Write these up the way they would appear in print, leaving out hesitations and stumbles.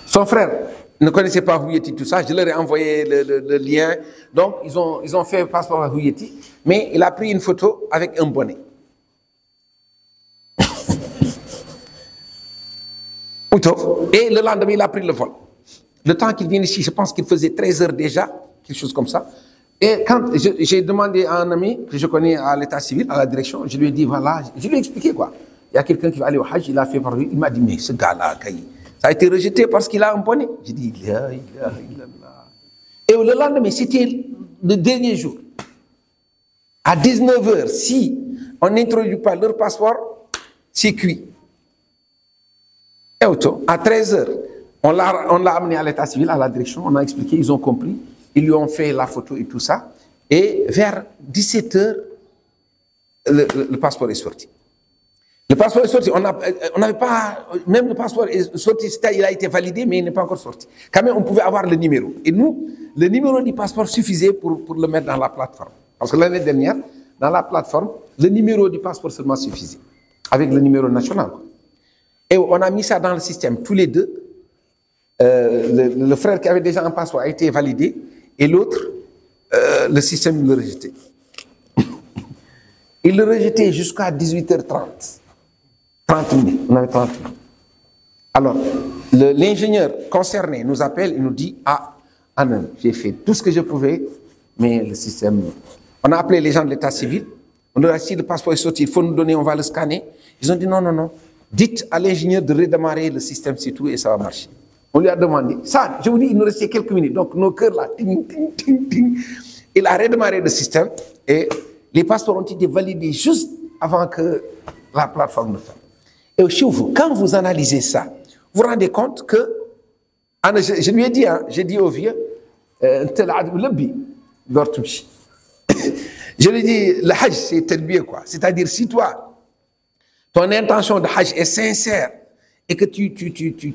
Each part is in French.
Son frère ne connaissait pas Houyeti, tout ça. Je leur ai envoyé le lien. Donc, ils ont fait un passeport à Houyeti. Mais il a pris une photo avec un bonnet. Et le lendemain, il a pris le vol. Le temps qu'il vienne ici, je pense qu'il faisait 13 heures déjà, quelque chose comme ça. Et quand j'ai demandé à un ami que je connais à l'état civil, à la direction, je lui ai dit, voilà, je lui ai expliqué quoi. Il y a quelqu'un qui va aller au Hajj, il a fait par lui, il m'a dit, mais ce gars-là, ça a été rejeté parce qu'il a un bonnet. J'ai dit, et le lendemain, c'était le dernier jour. À 19 heures, si on n'introduit pas leur passeport, c'est cuit. Et à 13 heures, on l'a amené à l'état civil, à la direction, on a expliqué, ils ont compris, ils lui ont fait la photo et tout ça. Et vers 17 heures, le passeport est sorti. Le passeport est sorti, on n'avait pas, même le passeport est sorti, il a été validé, mais il n'est pas encore sorti. Quand même, on pouvait avoir le numéro. Et nous, le numéro du passeport suffisait pour le mettre dans la plateforme. Parce que l'année dernière, dans la plateforme, le numéro du passeport seulement suffisait, avec le numéro national. Et on a mis ça dans le système, tous les deux. Le frère qui avait déjà un passeport a été validé, et l'autre, le système le rejetait. Il le rejetait jusqu'à 18h30. 30 minutes, on avait 30 minutes. Alors, l'ingénieur concerné nous appelle et nous dit, ah, Anne, j'ai fait tout ce que je pouvais, mais le système... On a appelé les gens de l'état civil, on leur a dit, si le passeport est sorti, il faut nous donner, on va le scanner. Ils ont dit, non, non, non, dites à l'ingénieur de redémarrer le système, c'est tout, et ça va marcher. On lui a demandé, ça, je vous dis, il nous restait quelques minutes, donc nos cœurs là, ting, ting, ting, ting. Il a redémarré le système, et les passeports ont été validés juste avant que la plateforme ne fasse. Et chez vous, quand vous analysez ça, vous vous rendez compte que, je lui ai dit, hein, j'ai dit au vieux, je lui ai dit, le Hajj, c'est talbiya, quoi. C'est-à-dire, si toi, ton intention de Hajj est sincère et que tu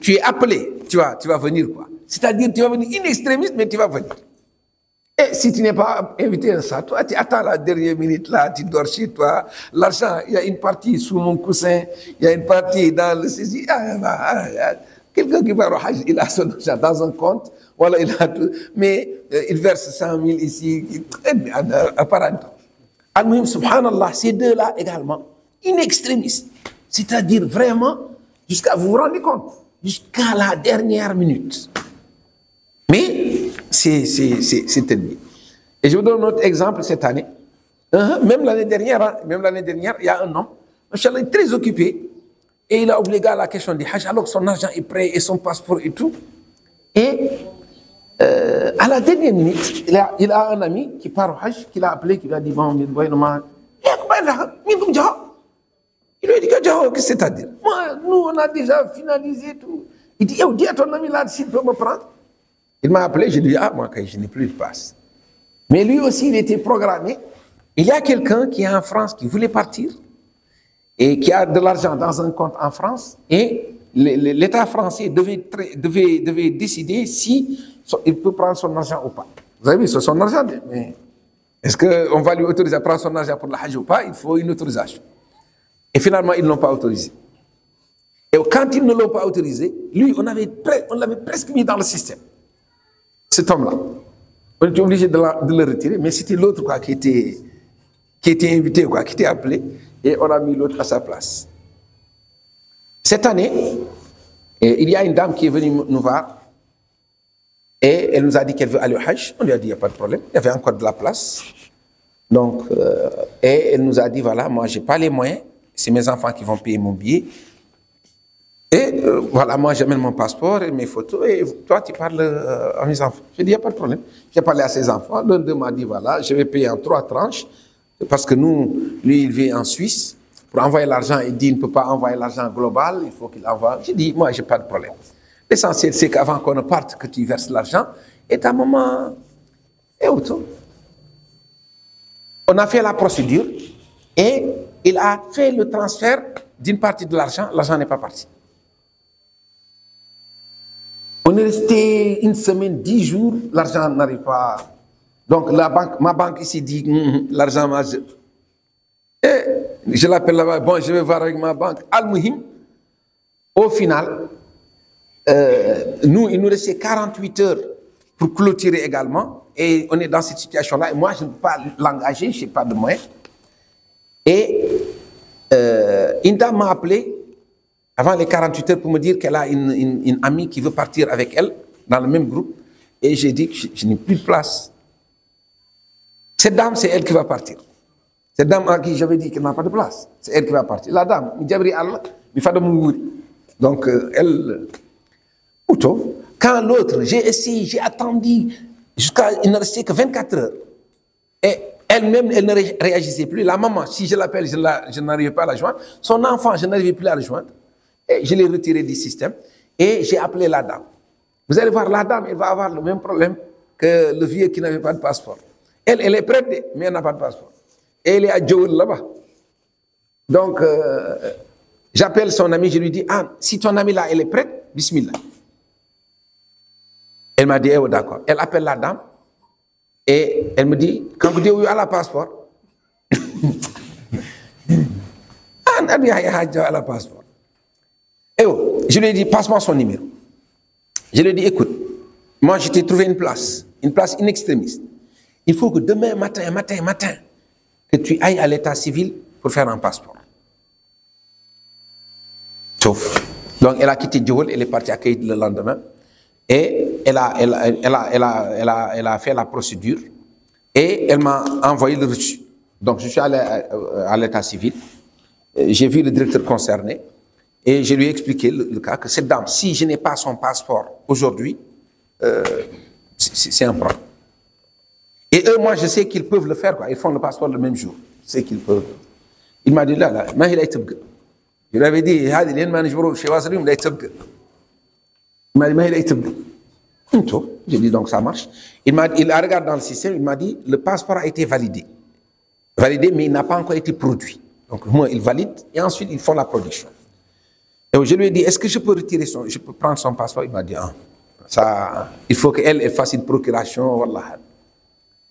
es appelé, tu vas venir, quoi. C'est-à-dire, tu vas venir in extremis, mais tu vas venir. Et si tu n'es pas invité à ça, toi, tu attends la dernière minute, là, tu dors chez toi. L'argent, il y a une partie sous mon coussin, il y a une partie dans le saisie. Quelqu'un qui va au Hajj, il a son argent dans un compte, voilà, il a tout, mais il verse 100 000 ici, apparemment. Al-Muhim, subhanallah, ces deux-là également, in extremis. C'est-à-dire vraiment, vous vous rendez compte, jusqu'à la dernière minute. Mais, c'est ennemi. Et je vous donne un autre exemple cette année. Même l'année dernière, il y a un homme, machallah, très occupé, et il a oublié à la question du Hajj, alors que son argent est prêt, et son passeport et tout. Et à la dernière minute, il a un ami qui part au Hajj, qui l'a appelé, qui lui a dit, bon, il lui a dit, qu'est-ce que c'est-à-dire? Moi, nous, on a déjà finalisé tout. Il dit, dis à ton ami là, s'il peut me prendre. Il m'a appelé, je lui ai dit, ah, moi, je n'ai plus de passe. Mais lui aussi, il était programmé. Il y a quelqu'un qui est en France, qui voulait partir, et qui a de l'argent dans un compte en France, et l'État français devait décider si il peut prendre son argent ou pas. Vous avez vu, c'est son argent, mais est-ce qu'on va lui autoriser à prendre son argent pour le Hajj ou pas? Il faut une autorisation. Et finalement, ils ne l'ont pas autorisé. Et quand ils ne l'ont pas autorisé, lui, on l'avait presque mis dans le système. Cet homme-là. On était obligé de le retirer, mais c'était l'autre quoi qui était invité, quoi, qui était appelé, et on a mis l'autre à sa place. Cette année, il y a une dame qui est venue nous voir, et elle nous a dit qu'elle veut aller au Hajj. On lui a dit, il n'y a pas de problème, il y avait encore de la place. Donc, et elle nous a dit, voilà, moi, je n'ai pas les moyens, c'est mes enfants qui vont payer mon billet. Et voilà, moi j'amène mon passeport et mes photos, et toi tu parles à mes enfants. J'ai dit, il n'y a pas de problème. J'ai parlé à ses enfants, l'un d'eux m'a dit, voilà, je vais payer en 3 tranches, parce que lui, il vit en Suisse. Pour envoyer l'argent, il dit, il ne peut pas envoyer l'argent global, il faut qu'il envoie. J'ai dit, moi, je n'ai pas de problème. L'essentiel, c'est qu'avant qu'on ne parte, que tu verses l'argent, et ta maman est autour. On a fait la procédure, et il a fait le transfert d'une partie de l'argent n'est pas parti. On est resté une semaine, 10 jours, l'argent n'arrive pas. Donc ma banque ici dit, l'argent m'a... Et je l'appelle là-bas, bon, je vais voir avec ma banque. Al-Muhim, au final, Nous, il nous restait 48 heures pour clôturer également. Et on est dans cette situation-là. Et moi, je ne peux pas l'engager, je n'ai pas de moyens. Et une dame m'a appelé avant les 48 heures pour me dire qu'elle a une amie qui veut partir avec elle dans le même groupe. Et j'ai dit que je n'ai plus de place. Cette dame, c'est elle qui va partir. Cette dame à qui j'avais dit qu'elle n'a pas de place, c'est elle qui va partir. La dame, donc elle, quand l'autre, j'ai essayé, j'ai attendu jusqu'à il ne restait que 24 heures. Et elle-même, elle ne réagissait plus. La maman, si je l'appelle, je n'arrivais pas à la joindre. Son enfant, je n'arrivais plus à la joindre. Et je l'ai retiré du système. Et j'ai appelé la dame. Vous allez voir, la dame, elle va avoir le même problème que le vieux qui n'avait pas de passeport. Elle est prête, mais elle n'a pas de passeport. Et elle est à Djoul là-bas. Donc, j'appelle son ami, je lui dis, ah, si ton ami là, elle est prête, bismillah. Elle m'a dit, eh, d'accord. Elle appelle la dame et elle me dit, quand vous dites, oui, elle a le passeport. Elle a le passeport. Et je lui ai dit, passe-moi son numéro. Je lui ai dit, écoute, moi, je t'ai trouvé une place in extremis. Il faut que demain matin, que tu ailles à l'état civil pour faire un passeport. Sauf. Donc, elle a quitté Djoul, elle est partie à Kayit le lendemain. Et elle a fait la procédure. Et elle m'a envoyé le reçu. Donc, je suis allé à l'état civil. J'ai vu le directeur concerné. Et je lui ai expliqué le cas que cette dame, si je n'ai pas son passeport aujourd'hui, c'est un problème. Et eux, moi, je sais qu'ils peuvent le faire, quoi. Ils font le passeport le même jour. Je sais qu'ils peuvent. Il m'a dit, là, je lui avais dit, il m'a dit, j'ai dit, donc ça marche. Il a regardé dans le système, il m'a dit, le passeport a été validé. Validé, mais il n'a pas encore été produit. Donc, moi, il valide, et ensuite, ils font la production. Et je lui ai dit, est-ce que je peux je peux prendre son passeport? Il m'a dit, ah, ça, il faut qu'elle fasse une procuration, wallah.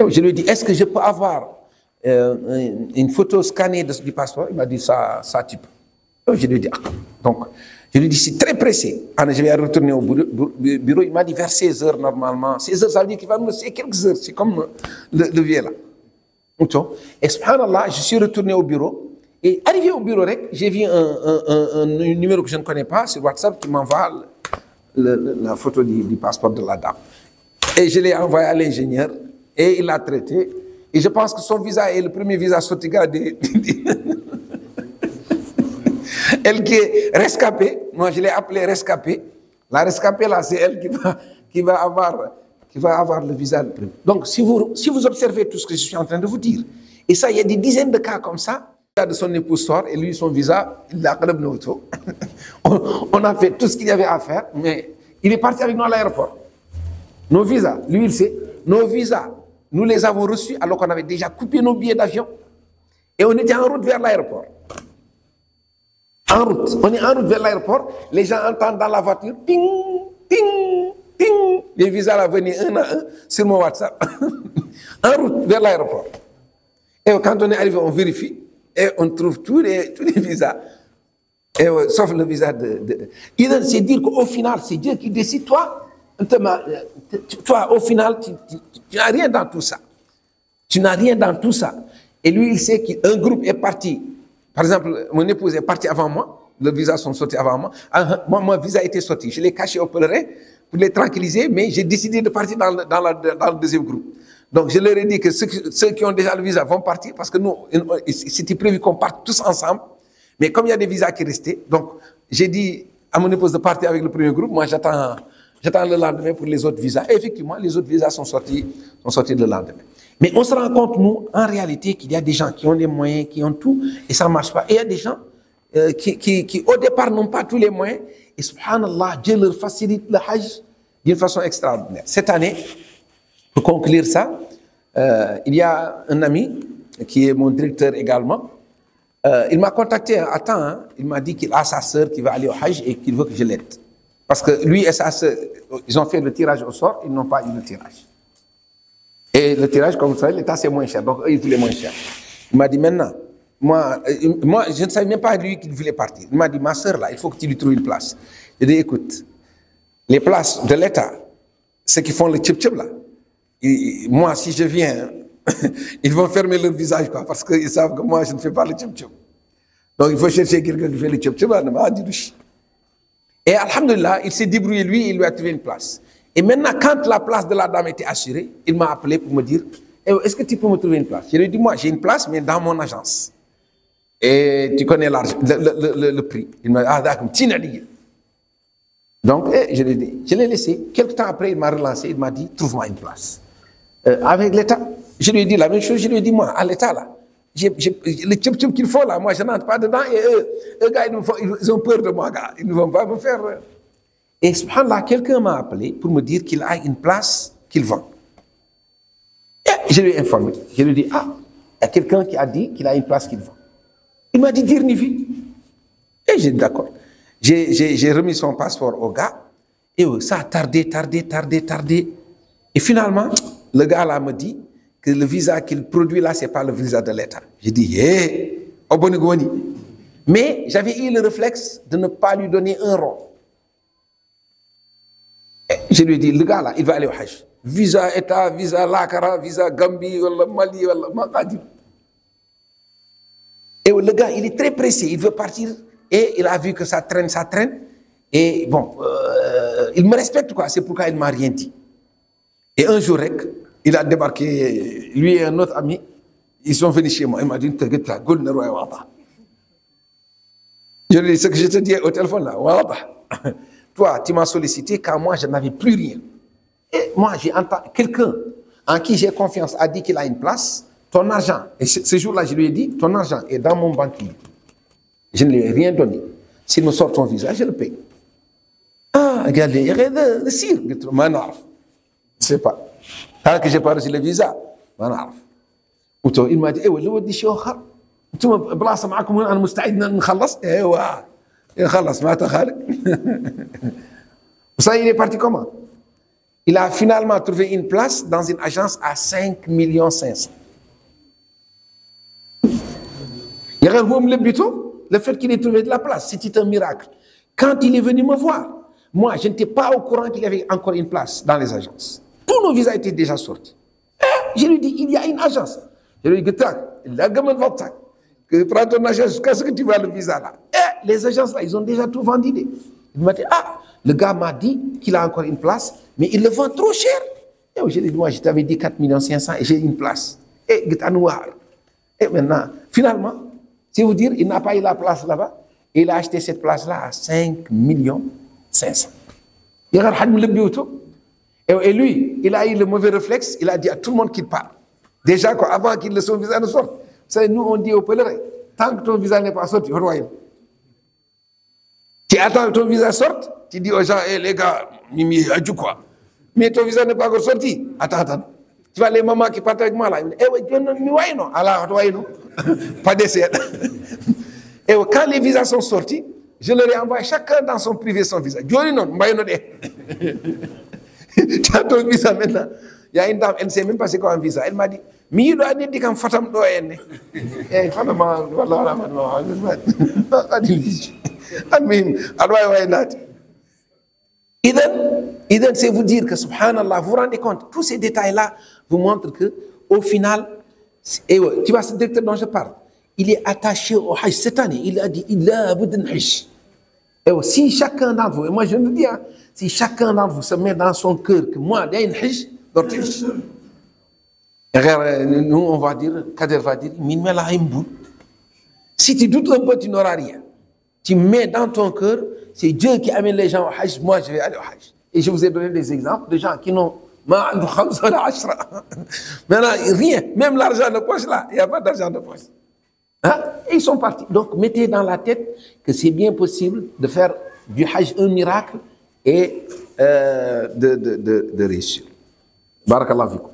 Je lui ai dit, est-ce que je peux avoir une photo scannée du passeport? Il m'a dit, ça tu peux. Je lui ai dit, ah. Donc, je lui ai dit, c'est très pressé. Je vais retourner au bureau. Il m'a dit, vers 16 heures normalement. 16 heures, ça veut dire qu'il va me laisser quelques heures. C'est comme le vieux là. Et subhanallah, je suis retourné au bureau. Et arrivé au bureau, j'ai vu un numéro que je ne connais pas sur WhatsApp qui m'envoie la photo du passeport de la dame. Et je l'ai envoyé à l'ingénieur. Et il l'a traité. Et je pense que son visa est le premier visa Sotiga elle qui est rescapée. Moi, je l'ai appelée rescapée. La rescapée, là, c'est elle qui va avoir le visa le premier. Donc, si vous observez tout ce que je suis en train de vous dire, et ça, il y a des dizaines de cas comme ça, de son épouse sort, et lui, son visa, il l'a comme auto. On a fait tout ce qu'il y avait à faire, mais il est parti avec nous à l'aéroport. Nos visas, lui, il sait, nos visas, nous les avons reçus alors qu'on avait déjà coupé nos billets d'avion. Et on était en route vers l'aéroport. En route. On est en route vers l'aéroport. Les gens entendent dans la voiture, ting, ting, ting. Les visas là venaient un à un sur mon WhatsApp. En route vers l'aéroport. Et quand on est arrivé, on vérifie et on trouve tous les visas. Et, sauf le visa c'est dire qu'au final, c'est Dieu qui décide. Toi, au final, tu n'as rien dans tout ça. Tu n'as rien dans tout ça. Et lui, il sait qu'un groupe est parti. Par exemple, mon épouse est partie avant moi. Le visa sont sortis avant moi. Mon visa était sorti. Je l'ai caché au pèlerin pour les tranquilliser, mais j'ai décidé de partir dans le deuxième groupe. Donc, je leur ai dit que ceux qui ont déjà le visa vont partir parce que nous, c'était prévu qu'on parte tous ensemble. Mais comme il y a des visas qui restaient, donc j'ai dit à mon épouse de partir avec le premier groupe. Moi, j'attends le lendemain pour les autres visas. Et effectivement, les autres visas sont sortis le lendemain. Mais on se rend compte, nous, en réalité, qu'il y a des gens qui ont les moyens, qui ont tout, et ça ne marche pas. Et il y a des gens qui, au départ, n'ont pas tous les moyens. Et subhanallah, Dieu leur facilite le hajj d'une façon extraordinaire. Cette année, pour conclure ça, il y a un ami qui est mon directeur également. Il m'a contacté à temps. Hein, il m'a dit qu'il a sa sœur qui va aller au hajj et qu'il veut que je l'aide. Parce que lui et sa sœur, ils ont fait le tirage au sort, ils n'ont pas eu le tirage. Et le tirage, comme vous savez, l'État c'est moins cher, donc eux ils voulaient moins cher. Il m'a dit maintenant, moi je ne savais même pas lui qu'il voulait partir. Il m'a dit, ma sœur là, il faut que tu lui trouves une place. J'ai dit, écoute, les places de l'État, ceux qui font le tchip-tchip là, moi, si je viens, ils vont fermer leur visage, quoi, parce qu'ils savent que moi, je ne fais pas le tchip-tchip. Donc, il faut chercher quelqu'un qui fait le tchip-tchip. Et alhamdulillah, il s'est débrouillé, lui, il lui a trouvé une place. Et maintenant, quand la place de la dame était assurée, il m'a appelé pour me dire, est-ce que tu peux me trouver une place? Je lui ai dit, moi, j'ai une place, mais dans mon agence. Et tu connais l'argent, le prix. Il m'a dit, ah d'accord, donc, je l'ai dit, je l'ai laissé. Quelque temps après, il m'a relancé, il m'a dit, trouve-moi une place. Avec l'État, je lui ai dit la même chose, je lui ai dit, moi, à l'État, là, le tchip-tchip qu'il faut, là, moi, je n'entre pas dedans, et eux, gars, ils ont peur de moi, gars, ils ne vont pas me faire... Et subhanallah, quelqu'un m'a appelé pour me dire qu'il a une place qu'il vend. Et je lui ai informé, je lui ai dit, ah, il y a quelqu'un qui a dit qu'il a une place qu'il vend. Il m'a dit, dire ni vie. Et j'ai dit, d'accord. J'ai remis son passeport au gars, et ça a tardé. Et finalement, le gars là me dit que le visa qu'il produit là, ce n'est pas le visa de l'État. J'ai dit, hé, Obonigoni. Mais j'avais eu le réflexe de ne pas lui donner un rond. Et je lui ai dit, le gars là, il va aller au Hajj. Visa État, visa Lakara, visa Gambie, Mali, Maqadim. Et le gars, il est très pressé, il veut partir. Et il a vu que ça traîne. Et bon, il me respecte, quoi. C'est pourquoi il ne m'a rien dit. Et un jour, il a débarqué, lui et un autre ami, ils sont venus chez moi. Il m'a dit, je lui ai dit, ce que je te dis au téléphone là, toi, tu m'as sollicité quand moi, je n'avais plus rien. Et moi, j'ai entendu quelqu'un en qui j'ai confiance a dit qu'il a une place, ton argent. Et ce jour-là, je lui ai dit, ton argent est dans mon banquier. Je ne lui ai rien donné. S'il me sort ton visa, je le paye. Ah, regardez, il y a le sire. Je ne sais pas. Tant que je n'ai pas reçu le visa, il m'a dit, je vais dire, tu me places avec moi, je suis ça, il est parti comment? Il a finalement trouvé une place dans une agence à 5,5 millions. Il y a le fait qu'il ait trouvé de la place, c'était un miracle. Quand il est venu me voir, moi, je n'étais pas au courant qu'il y avait encore une place dans les agences. Tous nos visas étaient déjà sortis. Je lui ai dit, il y a une agence. Je lui ai dit, prends ton agence jusqu'à ce que tu vois le visa là. Les agences là, ils ont déjà tout vendu. Il m'a dit, ah, le gars m'a dit qu'il a encore une place, mais il le vend trop cher. Et je lui ai dit, moi, je t'avais dit 4,5 millions et j'ai une place. Et maintenant, finalement, c'est vous dire, il n'a pas eu la place là-bas. Il a acheté cette place-là à 5,5 millions. Et lui, il a eu le mauvais réflexe, il a dit à tout le monde qu'il part. Déjà, quoi, avant qu'il son visa ne sorte. Nous, on dit aux pèlerins, tant que ton visa n'est pas sorti, tu attends que ton visa sorte, tu dis aux gens, les gars, Mimi, adieu quoi. Mais ton visa n'est pas encore sorti. Attends. Tu vois les mamans qui partent avec moi là, pas d'essai. Et quand les visas sont sortis, je leur ai envoyé chacun dans son privé son visa. Tu as ton visa maintenant. Il y a une dame, elle ne sait même pas c'est quoi un visa. Elle m'a dit, mais il doit dire qu'il fatam do enne. Eh, fatam voilà. Idem, c'est vous dire que, subhanallah, vous vous rendez compte, tous ces détails-là vous montrent que, au final, tu vois ce directeur dont je parle, il est attaché au Hajj cette année. Il a dit, il a bout de Hajj. Et si chacun d'entre vous, et moi je le dis, si chacun d'entre vous se met dans son cœur que moi, il y a une Hajj, d'autres Hajj. Nous, on va dire, Kader va dire, si tu doutes un peu, tu n'auras rien. Tu mets dans ton cœur, c'est Dieu qui amène les gens au Hajj, moi je vais aller au Hajj. Et je vous ai donné des exemples de gens qui n'ont maintenant rien, même l'argent de poche là, il n'y a pas d'argent de poche. Hein? Et ils sont partis. Donc mettez dans la tête que c'est bien possible de faire du Hajj un miracle et de réussir. Barakallahu fikum.